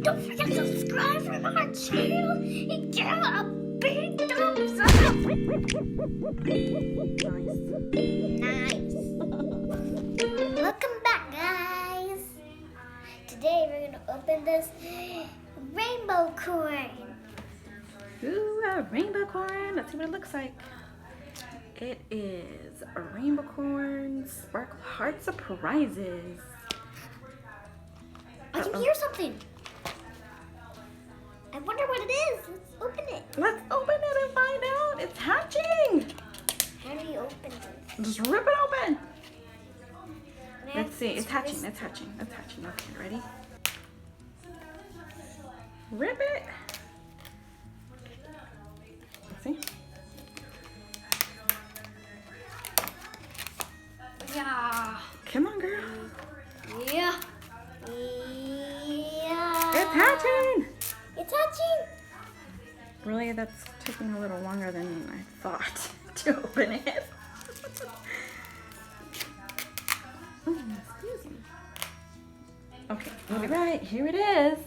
Don't forget to subscribe from our channel and give a big thumbs up. Nice. Welcome back, guys. Today we're going to open this rainbow corn. Ooh, a rainbow corn. Let's see what it looks like. It is a RainboCorns Sparkle Heart Surprises. I can hear something. I wonder what it is. Let's open it. Let's open it and find out. It's hatching. How do you open this? Just rip it open. Let's see. It's hatching. It's hatching. It's hatching. Okay, ready? Rip it. Let's see. Yeah. Come on, girl. Yeah. It's hatching. It's hatching. Really, that's taking a little longer than I thought to open it. Excuse me. Okay, we'll be right. Here it is.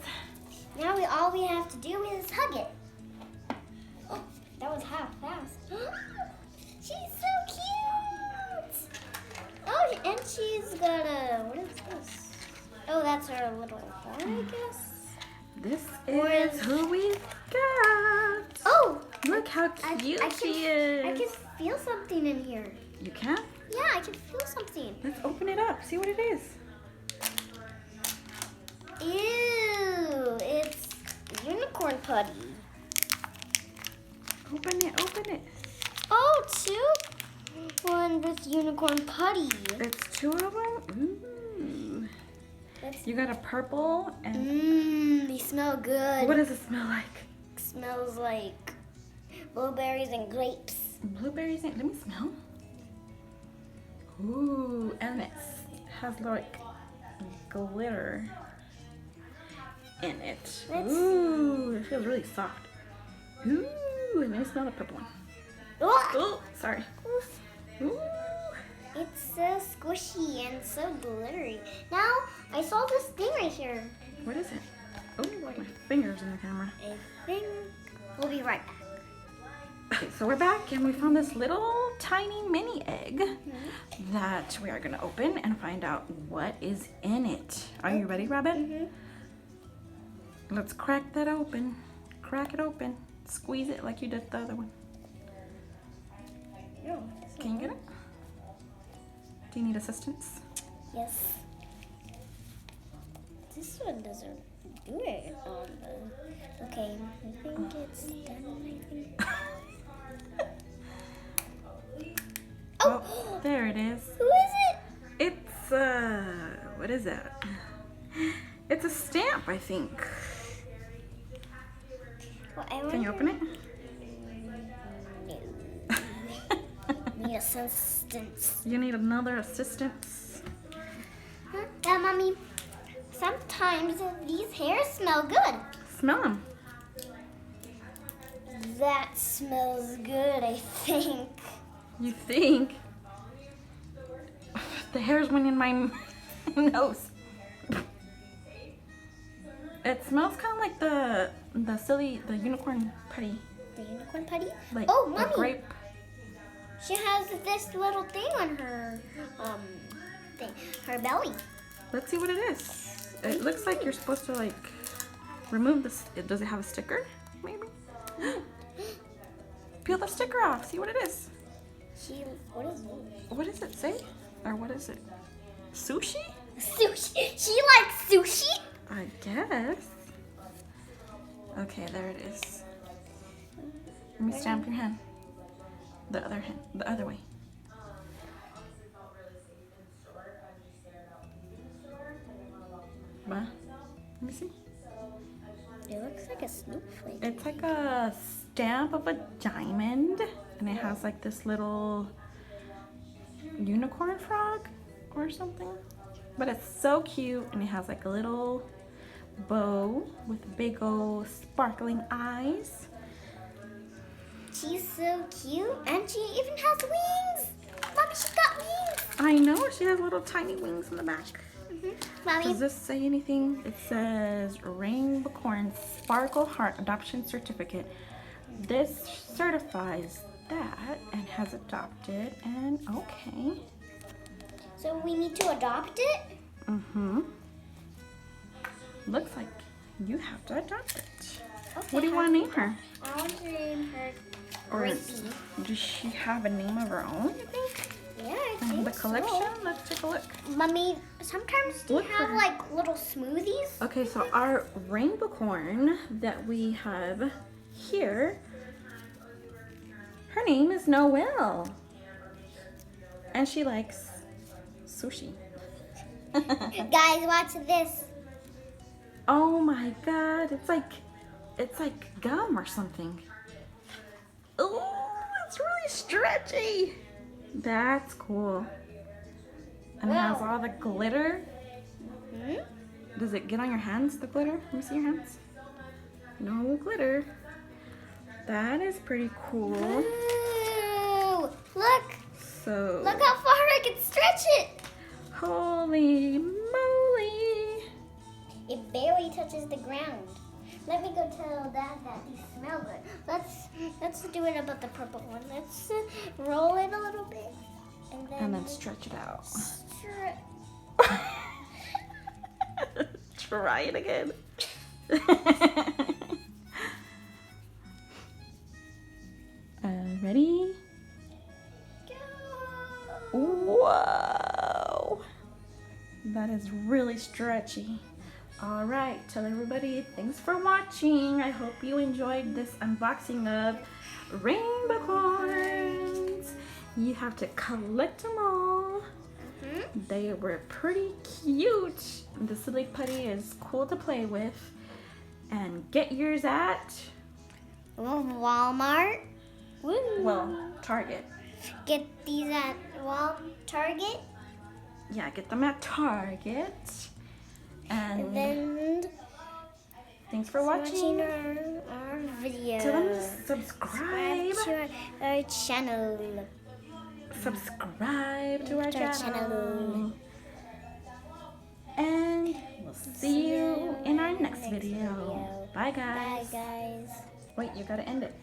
Now all we have to do is hug it. Oh, that was half fast. She's so cute. Oh, and she's got a, what is this? Oh, that's her little horn, I guess. This is who we've got. Oh, Look how cute she is. I can feel something in here. You can? Yeah, I can feel something. Let's open it up. See what it is. Ew, it's unicorn putty. Open it, open it. Oh, one with unicorn putty. It's two of them. Ooh. You got a purple and... They smell good. What does it smell like? It smells like blueberries and grapes. Blueberries and... Let me smell. Ooh, and it has like glitter in it. Ooh, it feels really soft. Ooh, let me smell the purple one. Oh, sorry. Ooh. It's so squishy and so glittery. Now, I saw this thing right here. What is it? Oh, my finger's in the camera. I think we'll be right back. Okay, so we're back and we found this little tiny mini egg that we are going to open and find out what is in it. Are you ready, Rabbit? Let's crack that open. Crack it open. Squeeze it like you did the other one. Can you get it? Do you need assistance? Yes. This one doesn't do it on the... Okay, I think it's done, I think. Oh, there it is. Who is it? It's, what is that? It's a stamp, I think. Well, Can you open it? Need assistance. You need another assistance. Huh? Yeah, Mommy. Sometimes these hairs smell good. Smell them. That smells good, I think. You think? The hairs went in my nose. It smells kind of like the unicorn putty. The unicorn putty? Like oh, the Mommy. grape. She has this little thing on her, her belly. Let's see what it is. It looks like you're supposed to like remove this. Does it have a sticker? Maybe. Peel the sticker off. See what it is. What is it? What does it say? Or what is it? Sushi? Sushi. She likes sushi? I guess. Okay, there it is. Let me stamp your hand. The other hand. The other way. What? Let me see. It looks like a snowflake. It's like a stamp of a diamond. And it has like this little unicorn frog or something. But it's so cute. And it has like a little bow with big old sparkling eyes. She's so cute, and she even has wings. Mommy, she's got wings. I know, she has little tiny wings in the back. Mommy. Does this say anything? It says RainboCorns Sparkle Heart Adoption Certificate. This certifies that and has adopted, and okay. So we need to adopt it? Mm-hmm. Looks like you have to adopt it. Okay, What do you want to name her? I want to name her Or Gracie. does she have a name of her own, you think? Yeah, I In think the collection? so. Let's take a look. Mommy, sometimes do you Look for have her. like little smoothies? Okay, so our RainboCorn that we have here, her name is Noelle. And she likes sushi. Guys, watch this. Oh my god, it's like gum or something. Oh, it's really stretchy. That's cool. And it has Wow. all the glitter. Hmm? Does it get on your hands, the glitter? Let me see your hands. No glitter. That is pretty cool. Ooh, look So, how far I can stretch it. holy moly. It barely touches the ground. Let me go tell Dad that these smell good. Let's do it about the purple one. Let's roll it a little bit. And then stretch it out. Try it again. Ready? Whoa! That is really stretchy. All right, tell everybody thanks for watching. I hope you enjoyed this unboxing of RainboCorns. You have to collect them all. They were pretty cute. The silly putty is cool to play with. And get yours at, Walmart. Woo. well, Target. Get these at Target. Yeah, get them at Target. And And then thanks for watching. our video. Tell them to subscribe. to our channel. Subscribe to our channel. channel. And we'll see you in our next video. Bye, Bye, guys. guys. Wait, you gotta end it.